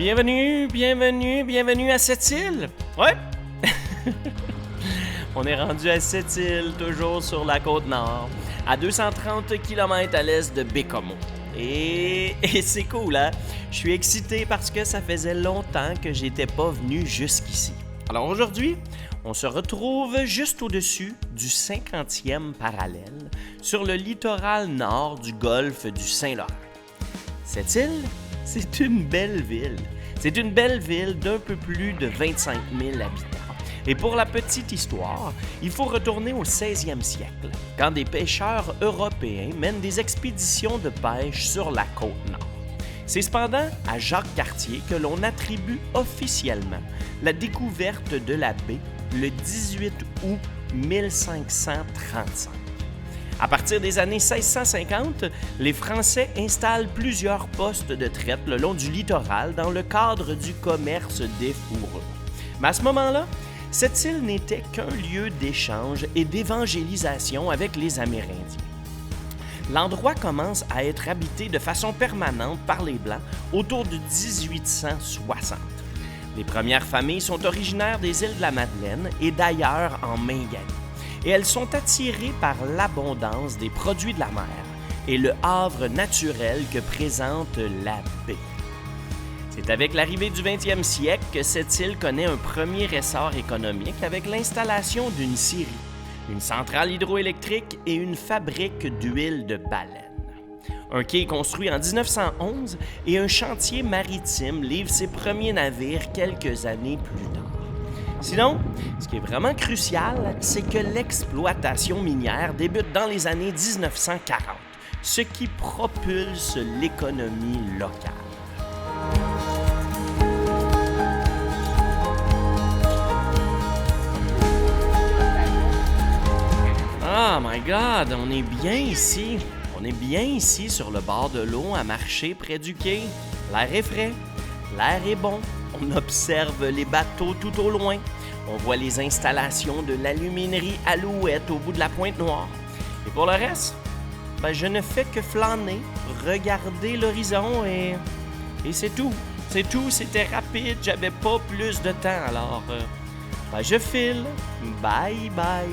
Bienvenue à cette île. Ouais. On est rendu à cette île, toujours sur la côte nord, à 230 km à l'est de Bécomo. Et c'est cool, hein? Je suis excité parce que ça faisait longtemps que j'étais pas venu jusqu'ici. Alors aujourd'hui, on se retrouve juste au-dessus du 50e parallèle, sur le littoral nord du golfe du Saint-Laurent. Cette île, c'est une belle ville. C'est une belle ville d'un peu plus de 25 000 habitants. Et pour la petite histoire, il faut retourner au 16e siècle, quand des pêcheurs européens mènent des expéditions de pêche sur la côte nord. C'est cependant à Jacques Cartier que l'on attribue officiellement la découverte de la baie le 18 août 1535. À partir des années 1650, les Français installent plusieurs postes de traite le long du littoral dans le cadre du commerce des fourrures. Mais à ce moment-là, cette île n'était qu'un lieu d'échange et d'évangélisation avec les Amérindiens. L'endroit commence à être habité de façon permanente par les Blancs autour de 1860. Les premières familles sont originaires des îles de la Madeleine et d'ailleurs en Mingalie. Et elles sont attirées par l'abondance des produits de la mer et le havre naturel que présente la baie. C'est avec l'arrivée du 20e siècle que cette île connaît un premier essor économique avec l'installation d'une scierie, une centrale hydroélectrique et une fabrique d'huile de baleine. Un quai est construit en 1911 et un chantier maritime livre ses premiers navires quelques années plus tard. Sinon, ce qui est vraiment crucial, c'est que l'exploitation minière débute dans les années 1940, ce qui propulse l'économie locale. Oh my God, on est bien ici. On est bien ici sur le bord de l'eau à marcher près du quai. L'air est frais, l'air est bon. On observe les bateaux tout au loin. On voit les installations de l'aluminerie Alouette au bout de la Pointe-Noire. Et pour le reste, je ne fais que flâner, regarder l'horizon et c'est tout. C'est tout, c'était rapide, j'avais pas plus de temps. Alors, je file. Bye bye.